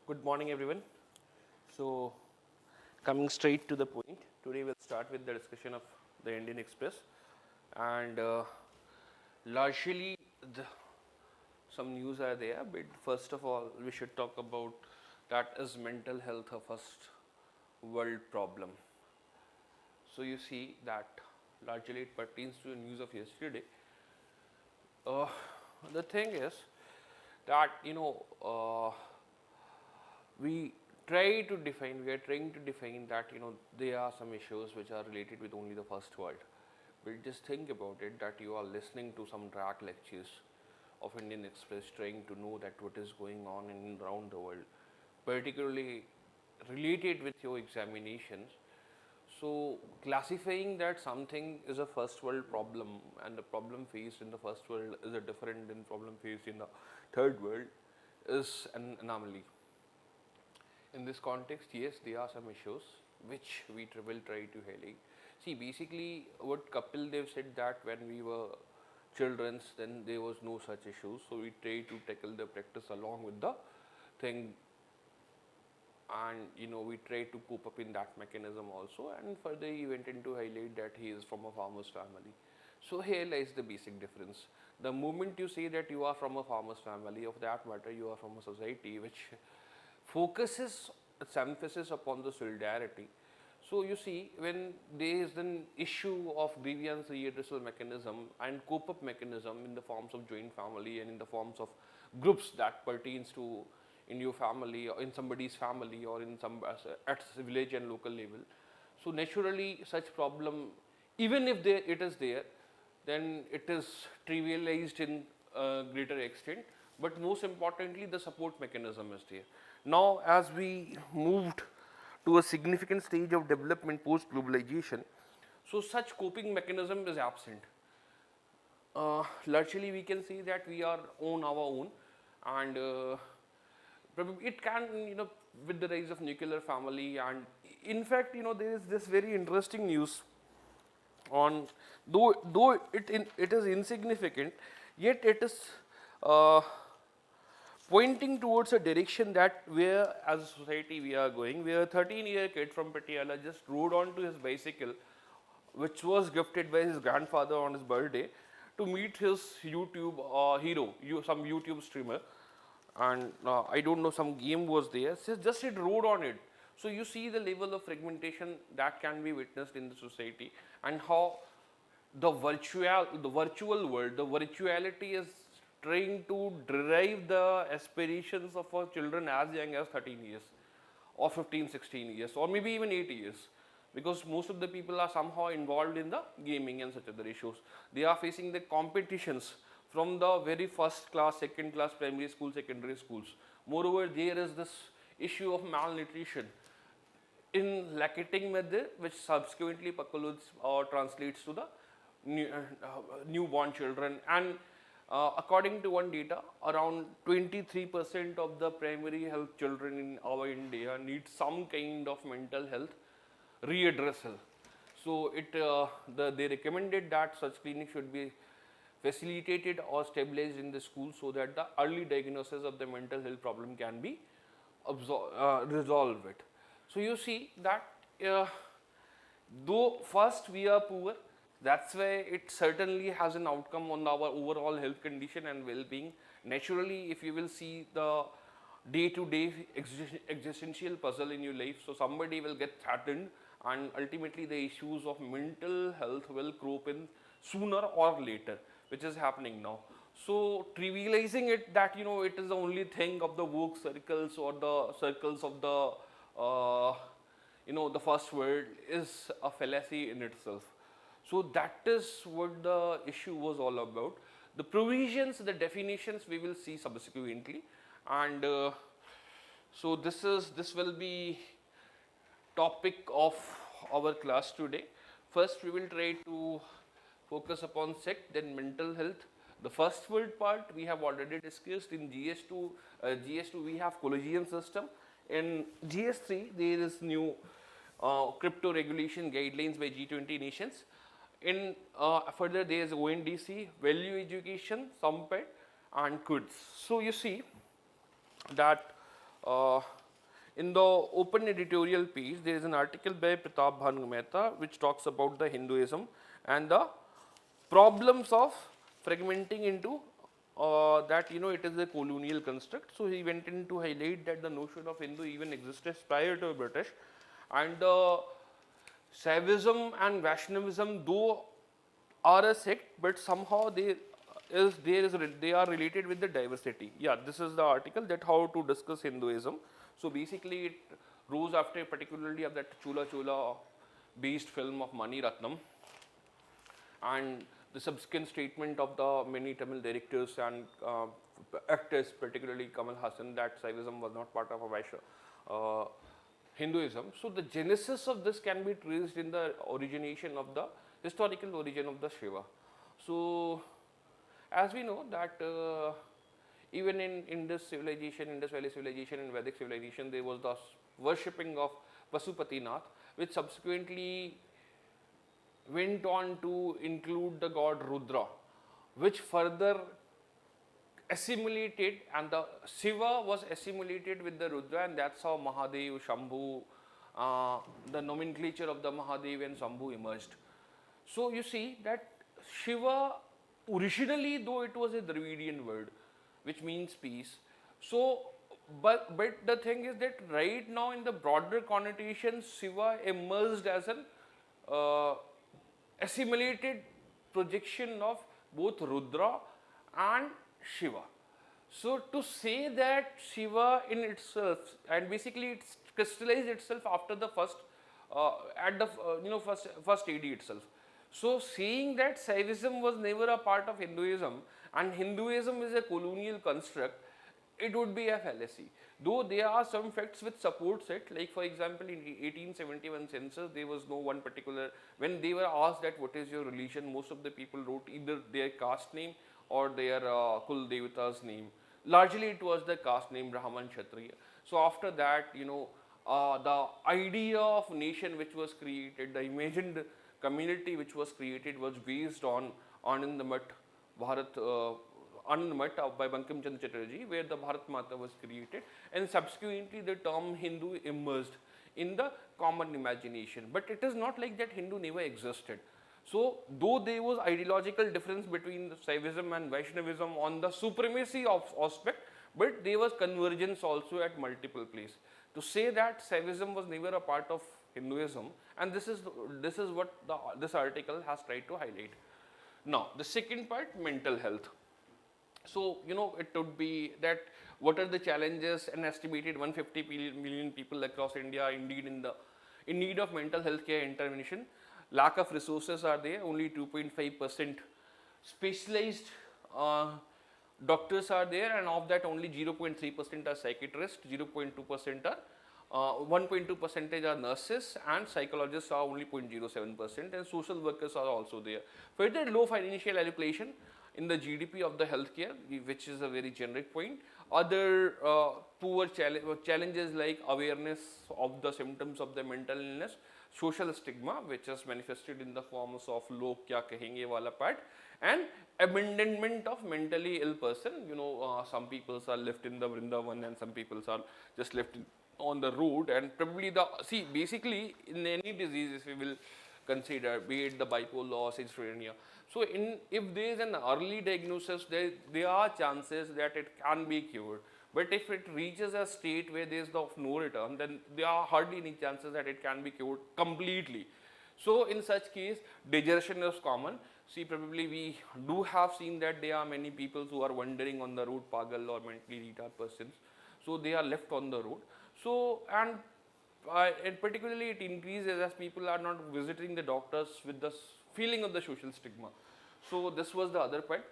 Good morning, everyone. So, coming straight to the point, today we'll start with the discussion of the Indian Express, and largely some news are there. But first of all, we should talk about that is mental health a first world problem. So you see that largely it pertains to the news of yesterday. Uh, the thing is that we we are trying to define that there are some issues which are related with only the first world. But just think about it that you are listening to some drag lectures of Indian Express trying to know that what is going on in around the world, particularly related with your examinations. So classifying that something is a first world problem and the problem faced in the first world is a different than problem faced in the third world is an anomaly. In this context, yes, there are some issues which we will try to highlight. See, basically, what Kapil Dev said that when we were children, then there was no such issues. So we try to tackle the practice along with the thing, and we try to cope up in that mechanism also. And further, he went into highlight that he is from a farmer's family. So here lies the basic difference. The moment you say that you are from a farmer's family, of that matter, you are from a society which focuses its emphasis upon the solidarity. So you see, when there is an issue of grievance redressal mechanism and cope-up mechanism in the forms of joint family and in the forms of groups that pertains to in your family or in somebody's family or in some at village and local level. So naturally, such problem, even if it is there, then it is trivialized in a greater extent. But most importantly, the support mechanism is there. Now, as we moved to a significant stage of development post globalization, so such coping mechanism is absent. Largely, we can see that we are on our own, and it can, with the rise of nuclear family, and in fact, there is this very interesting news on though it is insignificant, yet it is pointing towards a direction that where as a society we are going, where a 13-year kid from Patiala just rode onto his bicycle, which was gifted by his grandfather on his birthday, to meet his YouTube hero, some YouTube streamer, and I don't know, some game was there, so just it rode on it. So you see the level of fragmentation that can be witnessed in the society, and how the virtual world, the virtuality is trying to derive the aspirations of our children as young as 13 years or 15, 16 years or maybe even 8 years, because most of the people are somehow involved in the gaming and such other issues. They are facing the competitions from the very first class, second class, primary school, secondary schools. Moreover, there is this issue of malnutrition in lactating mother, which subsequently percolates or translates to the newborn children. And according to one data, around 23% of the primary health children in our India need some kind of mental health readdressal. So they recommended that such clinics should be facilitated or stabilized in the school so that the early diagnosis of the mental health problem can be resolved. So you see that though first we are poor, that's why it certainly has an outcome on our overall health condition and well-being. Naturally, if you will see the day-to-day existential puzzle in your life, so somebody will get threatened, and ultimately the issues of mental health will crop in sooner or later, which is happening now. So trivializing it that it is the only thing of the work circles or the circles of the the first world is a fallacy in itself. So that is what the issue was all about. The provisions, the definitions we will see subsequently, and so this will be topic of our class today. First, we will try to focus upon sect, then mental health. The first world part we have already discussed in GS2. GS2 we have Colegium system. In GS3 there is new crypto regulation guidelines by G20 nations. In further there is ONDC, value education, SAMPET, and Kurds. So you see that uh, in the open editorial page, there is an article by Pratap Bhanu Mehta which talks about the Hinduism and the problems of fragmenting into that it is a colonial construct. So he went in to highlight that the notion of Hindu even existed prior to British, and Saivism and Vaishnavism though are a sect, but somehow they are related with the diversity. Yeah, this is the article that how to discuss Hinduism. So basically, it rose after particularly of that Chula Chola based film of Mani Ratnam, and the subsequent statement of the many Tamil directors and actors, particularly Kamal Hassan, that Saivism was not part of a Vaishya Hinduism. So the genesis of this can be traced in the origination of the historical origin of the Shiva. So as we know that even in Indus civilization, Indus Valley civilization and Vedic civilization, there was the worshipping of Pasupatinath, which subsequently went on to include the god Rudra, which further assimilated, and the Shiva was assimilated with the Rudra, and that's how Mahadev, Shambhu, the nomenclature of the Mahadev and Shambhu emerged. So you see that Shiva originally, though it was a Dravidian word, which means peace. So, but the thing is that right now in the broader connotation, Shiva emerged as an assimilated projection of both Rudra and Shiva. So to say that Shiva in itself, and basically it's crystallized itself after the first at the first AD itself. So saying that Saivism was never a part of Hinduism and Hinduism is a colonial construct, it would be a fallacy. Though there are some facts which supports it, like for example in 1871 census, there was no one particular, when they were asked that what is your religion, most of the people wrote either their caste name or their Kul Devata's name. Largely it was the caste name Brahman Kshatriya. So after that, the idea of nation which was created, the imagined community which was created was based on Anand Math Bharat Anand Math by Bankim Chandra Chatterjee, where the Bharat Mata was created, and subsequently the term Hindu emerged in the common imagination. But it is not like that Hindu never existed. So though there was ideological difference between the Saivism and Vaishnavism on the supremacy of aspect, but there was convergence also at multiple places. To say that Saivism was never a part of Hinduism, and this is what this article has tried to highlight. Now the second part, mental health. So it would be that what are the challenges, an estimated 150 million people across India indeed in need of mental health care intervention. Lack of resources are there, only 2.5% specialized doctors are there, and of that only 0.3% are psychiatrists, 0.2% are 1.2% are nurses, and psychologists are only 0.07%, and social workers are also there. Further, low financial allocation in the GDP of the healthcare, which is a very generic point. Other poor challenges like awareness of the symptoms of the mental illness, social stigma, which is manifested in the forms of log kya kahenge wala part, and abandonment of mentally ill person. Some people are left in the Vrindavan and some people are just left on the road, and probably basically in any disease, if we will consider, be it the bipolar or schizophrenia. So if there is an early diagnosis, there are chances that it can be cured. But if it reaches a state where there is no return, then there are hardly any chances that it can be cured completely. So in such case, desertion is common. See, probably we do have seen that there are many people who are wandering on the road, pagal or mentally retarded persons. So they are left on the road. So and particularly it increases as people are not visiting the doctors with the feeling of the social stigma. So this was the other part.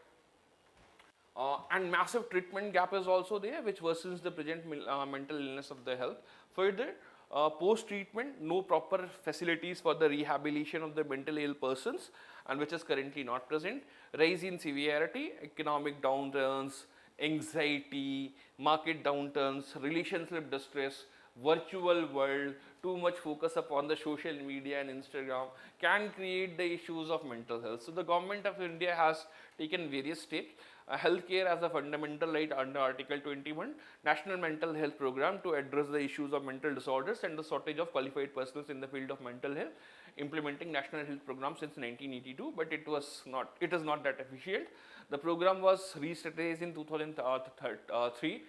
And massive treatment gap is also there, which worsens the present mental illness of the health. Further, post-treatment, no proper facilities for the rehabilitation of the mentally ill persons, and which is currently not present. Rise in severity, economic downturns, anxiety, market downturns, relationship distress, virtual world, too much focus upon the social media and Instagram can create the issues of mental health. So the government of India has taken various steps. healthcare as a fundamental right under Article 21, National Mental Health Program to address the issues of mental disorders and the shortage of qualified personnel in the field of mental health, implementing National Health Program since 1982, but it is not that efficient. The program was re-strategized in 2003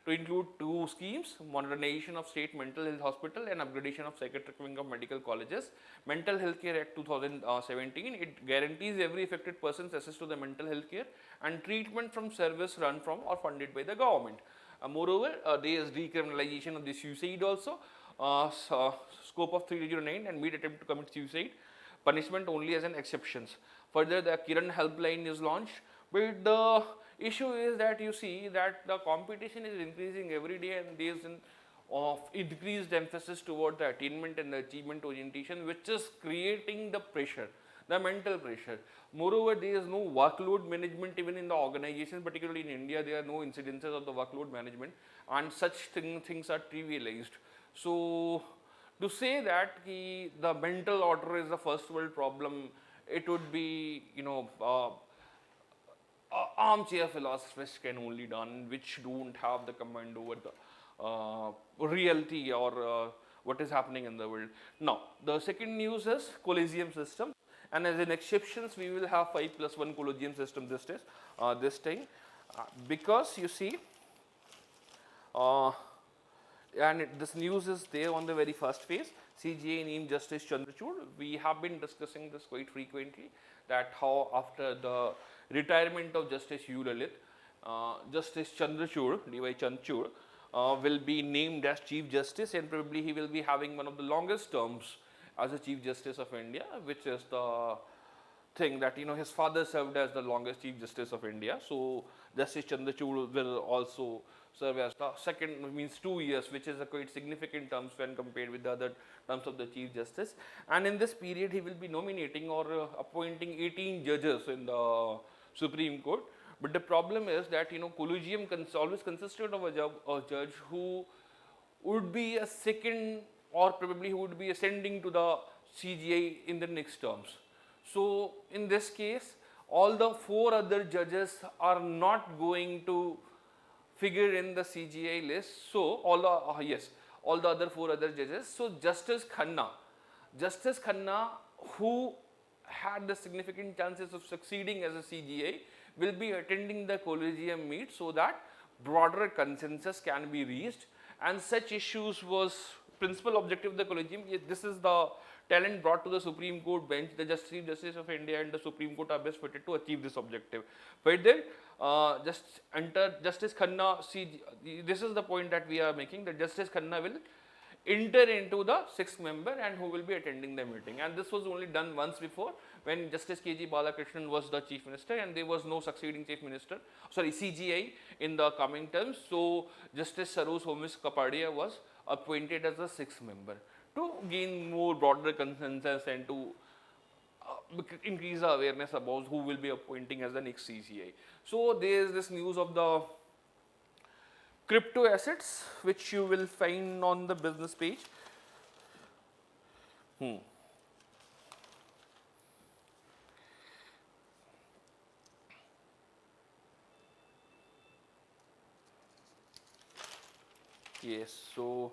to include two schemes: modernization of state mental health hospital and upgradation of psychiatric wing of medical colleges. Mental Health Care Act 2017, it guarantees every affected person's access to the mental health care and treatment from service run from or funded by the government. Moreover, there is decriminalization of the suicide also, scope of 309, and made attempt to commit suicide, punishment only as an exceptions. Further, the Kiran helpline is launched, but the issue is that you see that the competition is increasing every day, and there is of increased emphasis toward the attainment and the achievement orientation, which is creating the pressure, the mental pressure. Moreover, there is no workload management even in the organizations, particularly in India. There are no incidences of the workload management, and such things are trivialized. So, to say that the mental order is the first world problem, it would be, armchair philosophers can only done, which don't have the command over the reality or what is happening in the world. Now, the second news is Colegium system, and as an exceptions, we will have 5+1 Colegium system this time, because you see, this news is there on the very first phase. CGA named Justice Chandrachud. We have been discussing this quite frequently, that how after the retirement of Justice U. Lalit, Justice Chandrachud, D.Y. Chandrachud, will be named as Chief Justice, and probably he will be having one of the longest terms as a Chief Justice of India, which is the thing that his father served as the longest Chief Justice of India. So Justice Chandrachud will also serve as the second, means 2 years, which is a quite significant terms when compared with the other terms of the Chief Justice. And in this period, he will be nominating or appointing 18 judges in the Supreme Court. But the problem is that Collegium always consisted of a judge who would be a second, or probably who would be ascending to the CGI in the next terms. So in this case, all the 4 other judges are not going to figure in the CGI list. So all the other 4 other judges. So Justice Khanna, who had the significant chances of succeeding as a CGI, will be attending the Collegium meet so that broader consensus can be reached, and such issues was principal objective of the Collegium. This is the talent brought to the Supreme Court bench. The Chief Justice of India and the Supreme Court are best fitted to achieve this objective. Further, Justice Khanna, this is the point that we are making, that Justice Khanna will enter into the 6th member and who will be attending the meeting. And this was only done once before, when Justice K.G. Balakrishnan was the Chief Minister and there was no succeeding CGI in the coming terms. So Justice Saroj Homis Kapadia was appointed as a 6th member to gain more broader consensus and to increase the awareness about who will be appointing as the next CGI. So there is this news of the crypto assets, which you will find on the business page. Yes, so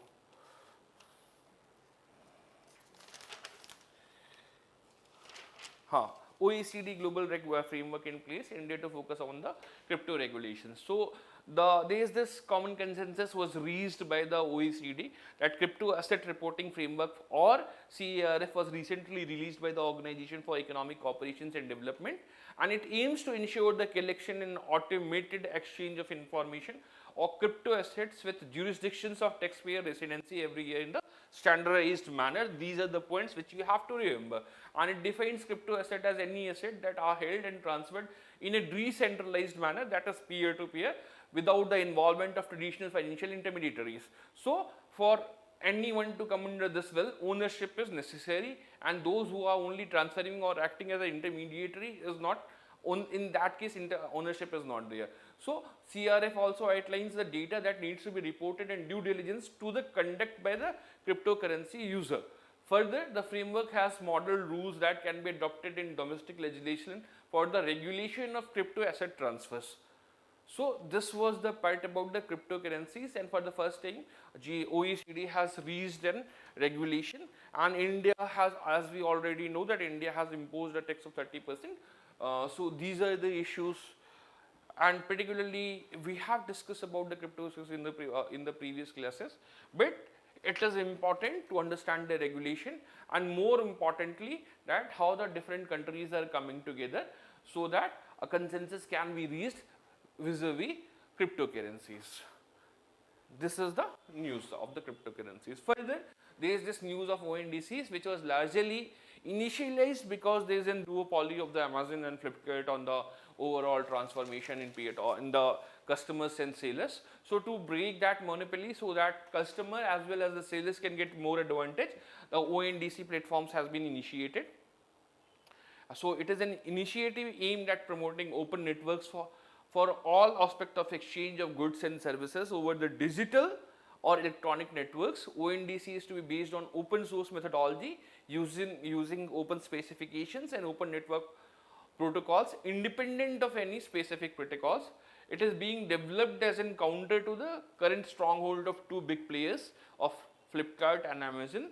OECD global framework in place, India to focus on the crypto regulations. So there is this common consensus was reached by the OECD that crypto asset reporting framework, or CARF, was recently released by the Organization for Economic Cooperation and Development, and it aims to ensure the collection and automated exchange of information or crypto assets with jurisdictions of taxpayer residency every year in the standardized manner. These are the points which you have to remember, and it defines crypto asset as any asset that are held and transferred in a decentralized manner, that is peer to peer, without the involvement of traditional financial intermediaries. So for anyone to come under this well, ownership is necessary, and those who are only transferring or acting as an intermediary is not, in that case ownership is not there. So CRF also outlines the data that needs to be reported and due diligence to the conduct by the cryptocurrency user. Further, the framework has model rules that can be adopted in domestic legislation for the regulation of crypto asset transfers. So this was the part about the cryptocurrencies, and for the first time OECD has reached an regulation, and India has, as we already know, that India has imposed a tax of 30%. So these are the issues, and particularly we have discussed about the cryptocurrencies in the previous classes, but it is important to understand the regulation, and more importantly that how the different countries are coming together so that a consensus can be reached vis-a-vis cryptocurrencies. This is the news of the cryptocurrencies. Further, there is this news of ONDCs, which was largely initialized because there is a duopoly of the Amazon and Flipkart on the overall transformation in the customers and sellers. So to break that monopoly so that customer as well as the sellers can get more advantage, the ONDC platforms has been initiated. So it is an initiative aimed at promoting open networks for all aspects of exchange of goods and services over the digital or electronic networks. ONDC is to be based on open source methodology using open specifications and open network protocols independent of any specific protocols. It is being developed as a counter to the current stronghold of two big players of Flipkart and Amazon.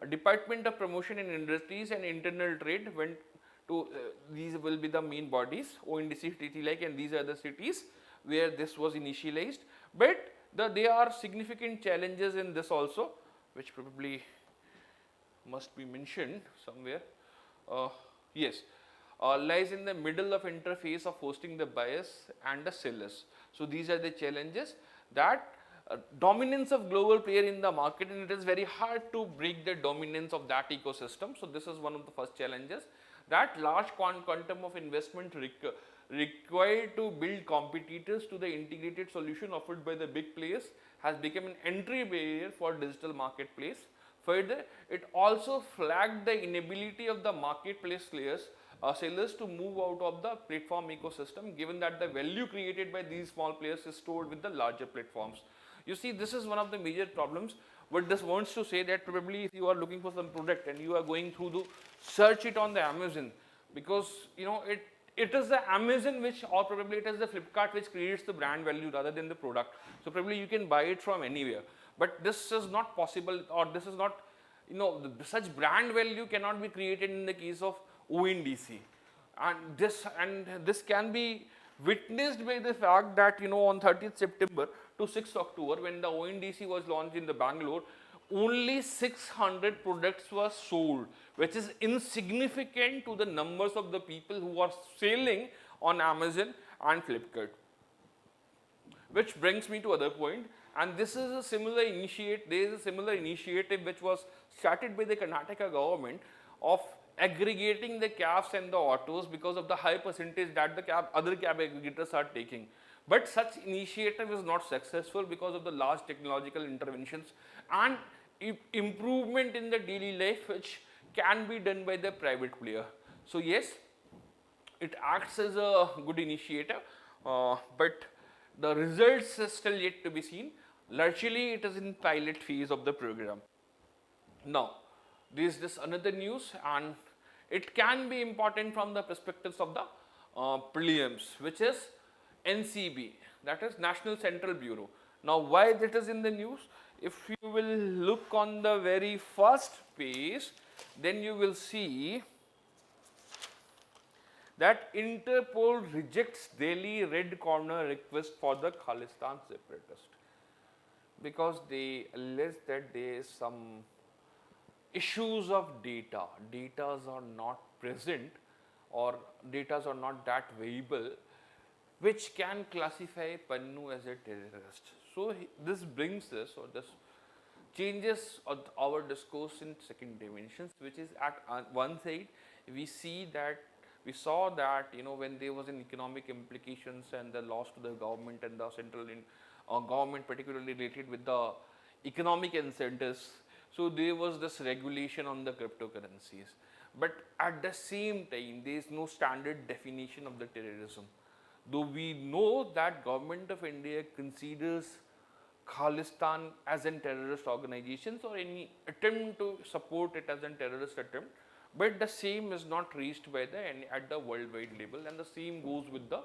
A Department of Promotion in Industries and Internal Trade went to these will be the main bodies, ONDC, TT-like, and these are the cities where this was initialized. But there are significant challenges in this also, which probably must be mentioned somewhere. Yes, lies in the middle of interface of hosting the buyers and the sellers. So these are the challenges that dominance of global player in the market, and it is very hard to break the dominance of that ecosystem. So this is one of the first challenges, that large quantum of investment required to build competitors to the integrated solution offered by the big players has become an entry barrier for digital marketplace. Further, it also flagged the inability of the marketplace players sellers to move out of the platform ecosystem, given that the value created by these small players is stored with the larger platforms. You see, this is one of the major problems. What this wants to say that probably if you are looking for some product and you are going through to search it on the Amazon, because it is the Amazon which, or probably it is the Flipkart which creates the brand value rather than the product. So probably you can buy it from anywhere, but this is not possible, or this is not, such brand value cannot be created in the case of ONDC, and this can be witnessed by the fact that on 30th September to 6th October, when the ONDC was launched in the Bangalore, only 600 products were sold, which is insignificant to the numbers of the people who are selling on Amazon and Flipkart. Which brings me to other point, and this is a similar initiative. There is a similar initiative which was started by the Karnataka government of aggregating the cabs and the autos because of the high percentage that the other cab aggregators are taking. But such initiative is not successful because of the large technological interventions and improvement in the daily life which can be done by the private player. So yes, it acts as a good initiative, but the results are still yet to be seen. Largely it is in pilot phase of the program. Now, there is this another news, and it can be important from the perspectives of the prelims, which is NCB, that is National Central Bureau. Now, why that is in the news? If you will look on the very first page, then you will see that Interpol rejects Delhi Red Corner request for the Khalistan separatist, because they allege that there is some issues of data. Datas are not present, or datas are not that variable, which can classify Pannu as a terrorist. So this brings us, or this changes our discourse in second dimensions, which is at one side we saw that when there was an economic implications and the loss to the government and the central government, particularly related with the economic incentives. So there was this regulation on the cryptocurrencies, but at the same time there is no standard definition of the terrorism. Though we know that Government of India considers Khalistan as a terrorist organization, or any attempt to support it as a terrorist attempt, but the same is not reached by at the worldwide level, and the same goes with the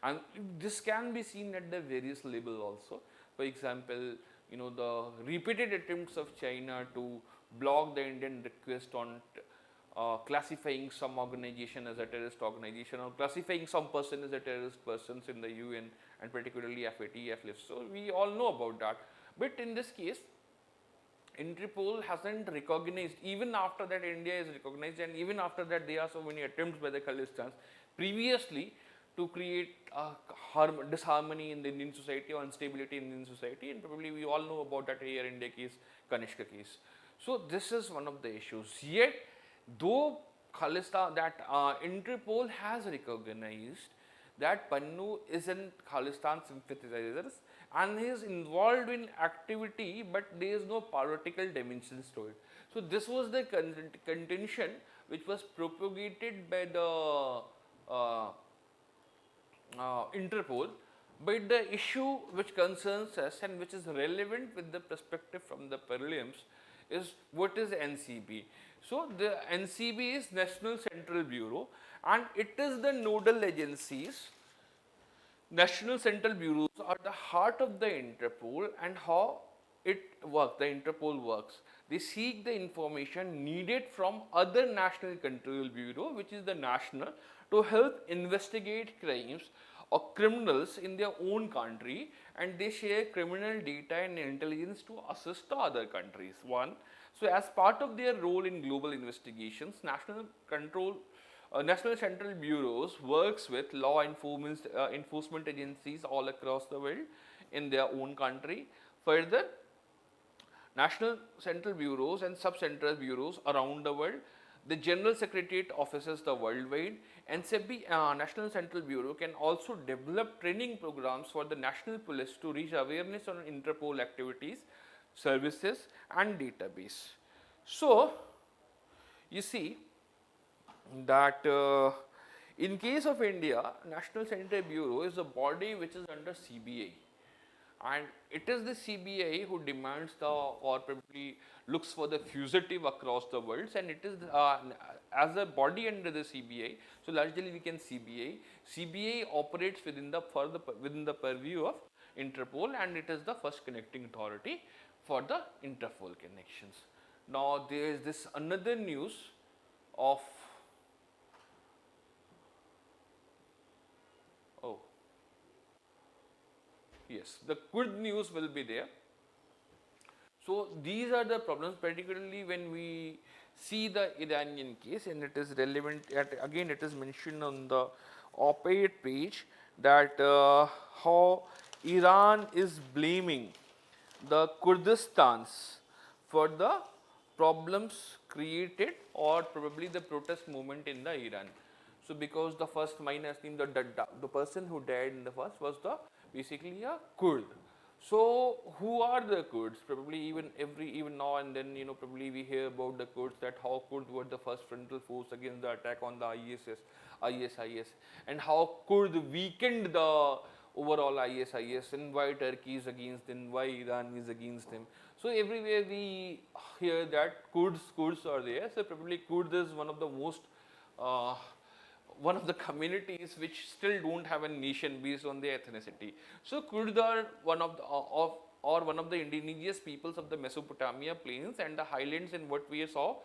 And this can be seen at the various level also. For example, the repeated attempts of China to block the Indian request on classifying some organization as a terrorist organization, or classifying some person as a terrorist persons in the UN, and particularly FATF list. So we all know about that. But in this case, Interpol hasn't recognized, even after that India is recognized, and even after that there are so many attempts by the Khalistans previously to create disharmony in the Indian society or instability in the Indian society, and probably we all know about that Air India case, Kanishka case. So this is one of the issues. Yet, though Khalistan, that Interpol has recognized that Pannu isn't Khalistan sympathizers and he is involved in activity, but there is no political dimensions to it. So this was the contention which was propagated by the Interpol. But the issue which concerns us and which is relevant with the perspective from the prelims is what is NCB. So the NCB is National Central Bureau, and it is the nodal agencies. National Central Bureaus are the heart of the Interpol, and how it works, the Interpol works. They seek the information needed from other National Control Bureau, which is the national, to help investigate crimes or criminals in their own country, and they share criminal data and intelligence to assist the other countries. One, so as part of their role in global investigations, National Central Bureaus works with law enforcement agencies all across the world in their own country. Further, National Central Bureaus and Sub-Central Bureaus around the world, the General Secretariat offices the worldwide. NCB, National Central Bureau can also develop training programs for the national police to reach awareness on Interpol activities, services and database. So, you see that in case of India, National Central Bureau is a body which is under CBI, and it is the CBI who demands or probably looks for the fugitive across the world, and it is as a body under the CBI. So largely we can CBI operates within the purview of Interpol, and it is the first connecting authority for the Interpol connections. Now there is this another news of yes, the Kurd news will be there. So these are the problems, particularly when we see the Iranian case, and it is relevant. Again, it is mentioned on the op-ed page that how Iran is blaming the Kurdistans for the problems created or probably the protest movement in the Iran. So because the first minus name, the person who died in the first was basically a Kurd. So who are the Kurds? Probably even now and then, probably we hear about the Kurds, that how Kurds were the first frontal force against the attack on the ISIS, and how Kurd weakened the overall ISIS, and why Turkey is against them, why Iran is against them. So everywhere we hear that Kurds are there. So probably Kurd is one of the most one of the communities which still don't have a nation based on their ethnicity. So Kurds are one of the indigenous peoples of the Mesopotamia plains and the highlands in what we saw,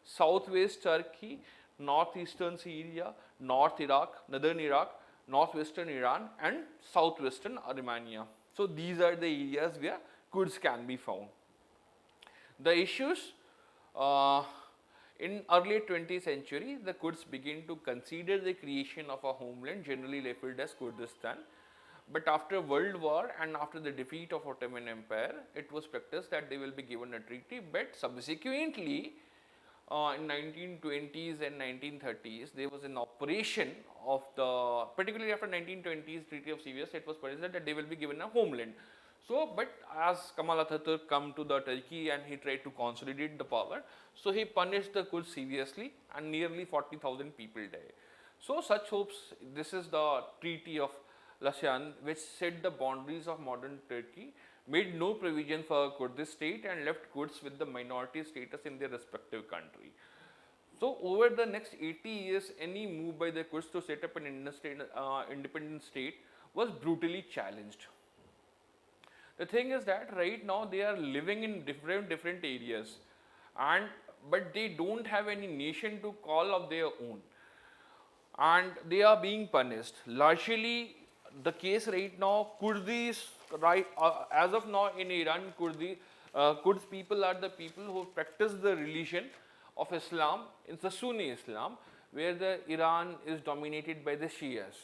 southwest Turkey, northeastern Syria, north Iraq, northern Iraq, northwestern Iran and southwestern Armenia. So these are the areas where Kurds can be found. The issues in early 20th century, the Kurds began to consider the creation of a homeland, generally labeled as Kurdistan. But after World War and after the defeat of Ottoman Empire, it was practiced that they will be given a treaty. But subsequently, in 1920s and 1930s, there was an operation of particularly after 1920s Treaty of Series, it was proposed that they will be given a homeland. So, but as Kemal Atatürk come to the Turkey and he tried to consolidate the power, so he punished the Kurds seriously and nearly 40,000 people died. So, such hopes, this is the Treaty of Lausanne, which set the boundaries of modern Turkey, made no provision for a Kurdish state and left Kurds with the minority status in their respective country. So over the next 80 years, any move by the Kurds to set up an independent state was brutally challenged. The thing is that right now they are living in different areas, and but they don't have any nation to call of their own, and they are being punished. Largely, the case right now, Kurdis, right as of now in Iran, Kurds people are the people who practice the religion of Islam. It's the Sunni Islam, where the Iran is dominated by the Shias.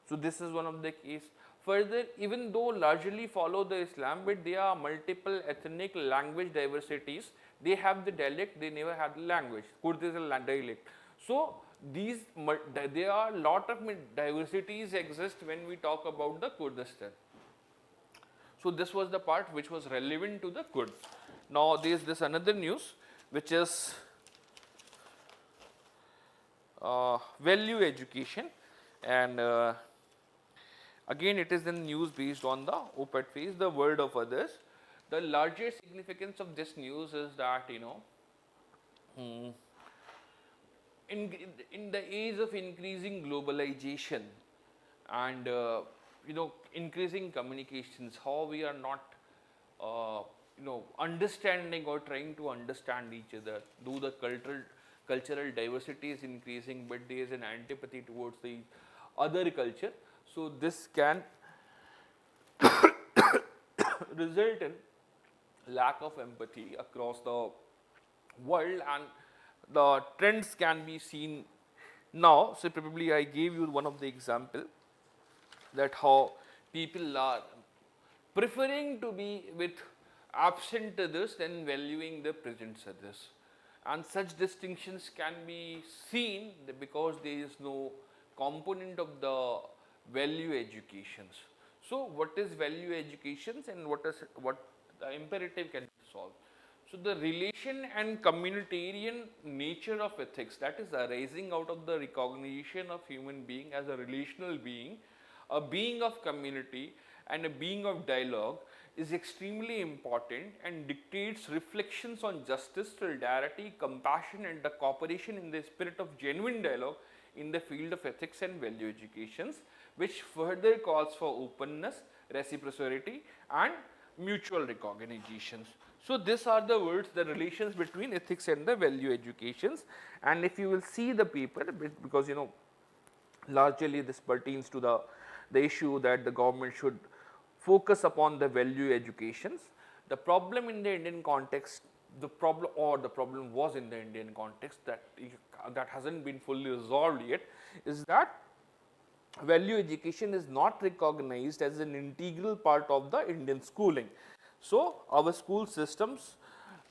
So this is one of the case. Further, even though largely follow the Islam, but there are multiple ethnic language diversities. They have the dialect, they never have the language. Kurd is a dialect. So there are a lot of diversities exist when we talk about the Kurdistan. So this was the part which was relevant to the Kurds. Now there is this another news which is value education, and again it is in news based on the op-ed phase, the word of others. The largest significance of this news is that in the age of increasing globalization and increasing communications, how we are not understanding or trying to understand each other, though the cultural diversity is increasing, but there is an antipathy towards the other culture. So this can result in lack of empathy across the world, and the trends can be seen now. So probably I gave you one of the example that how people are preferring to be with absent others than valuing the present others, and such distinctions can be seen because there is no component of the value educations. So what is value educations, and what the imperative can be solved? So the relation and communitarian nature of ethics, that is arising out of the recognition of human being as a relational being, a being of community and a being of dialogue, is extremely important and dictates reflections on justice, solidarity, compassion and the cooperation in the spirit of genuine dialogue in the field of ethics and value educations, which further calls for openness, reciprocity and mutual recognitions. So these are the words, the relations between ethics and the value educations. And if you will see the paper, because largely this pertains to the issue that the government should focus upon the value educations. The problem in the Indian context, the problem was in the Indian context that hasn't been fully resolved yet, is that value education is not recognized as an integral part of the Indian schooling. So our school systems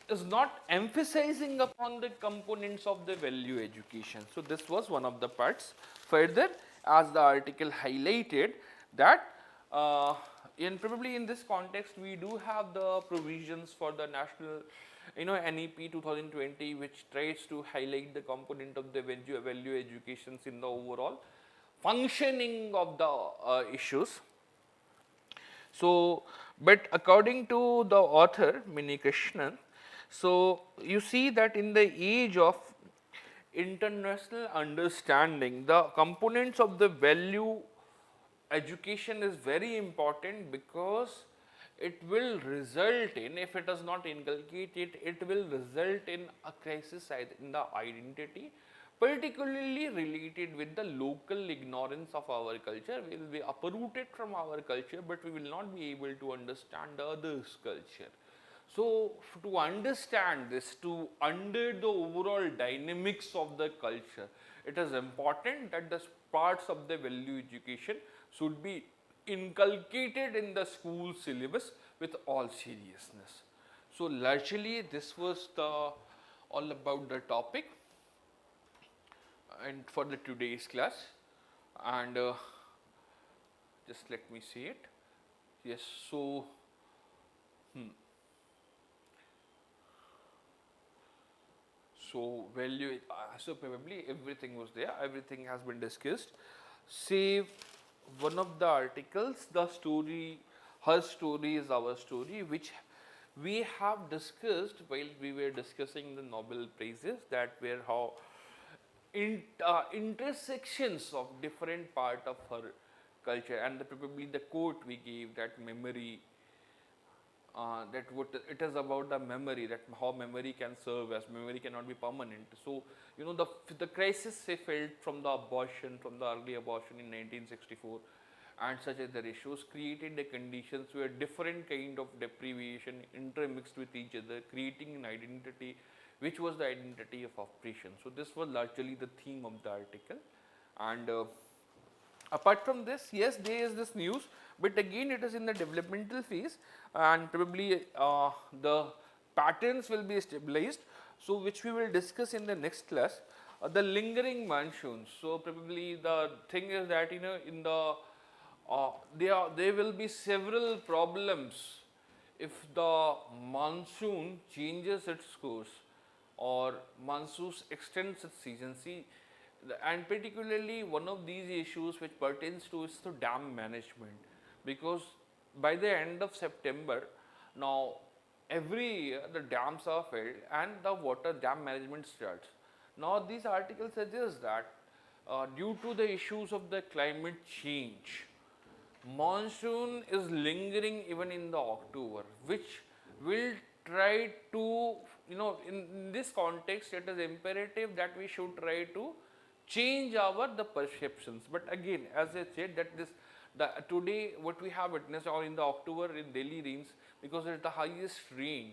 is not emphasizing upon the components of the value education. So this was one of the parts. Further, as the article highlighted, that probably in this context we do have the provisions for the national NEP 2020, which tries to highlight the component of the value educations in the overall functioning of the issues. So, but according to the author Mini Krishnan, so you see that in the age of international understanding, the components of the value education is very important, because it will result in, if it is not inculcated, it will result in a crisis in the identity, particularly related with the local ignorance of our culture. We will be uprooted from our culture, but we will not be able to understand the other's culture. So to understand this, to under the overall dynamics of the culture, it is important that the parts of the value education should be inculcated in the school syllabus with all seriousness. So largely this was all about the topic and for the today's class, and just let me see it. Yes, so so value, so probably everything was there, everything has been discussed, save one of the articles, the story, her story is our story, which we have discussed while we were discussing the Nobel Prizes, that where how intersections of different part of her culture, and probably the quote we gave, that memory, that what it is about the memory, that how memory can serve as memory cannot be permanent. So the crisis they felt from the abortion, from the early abortion in 1964 and such other issues created the conditions where different kind of deprivation intermixed with each other, creating an identity which was the identity of oppression. So this was largely the theme of the article. And apart from this, yes, there is this news, but again it is in the developmental phase, and probably the patterns will be stabilized, so which we will discuss in the next class. The lingering monsoons. So probably the thing is that in the there will be several problems if the monsoon changes its course or monsoon extends its season. See, and particularly one of these issues which pertains to is the dam management, because by the end of September, now every year the dams are filled and the water dam management starts. Now this article suggests that due to the issues of the climate change, monsoon is lingering even in the October, which will try to, in this context, it is imperative that we should try to change the perceptions. But again, as I said, that today what we have witnessed, or in the October in Delhi rains, because it's the highest rain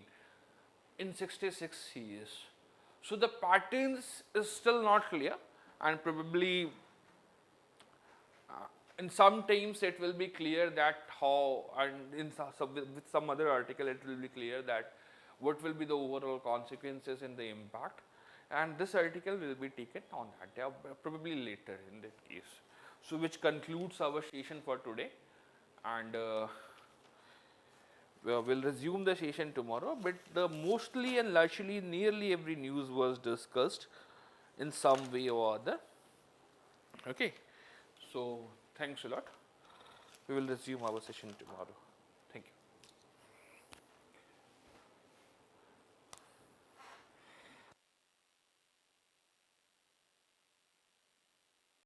in 66 years. So the patterns is still not clear, and probably in some times it will be clear that how, and with some other article it will be clear that what will be the overall consequences and the impact, and this article will be taken on that probably later in that case. So which concludes our session for today, and we'll resume the session tomorrow, but the mostly and largely nearly every news was discussed in some way or other. Okay, so thanks a lot. We will resume our session tomorrow.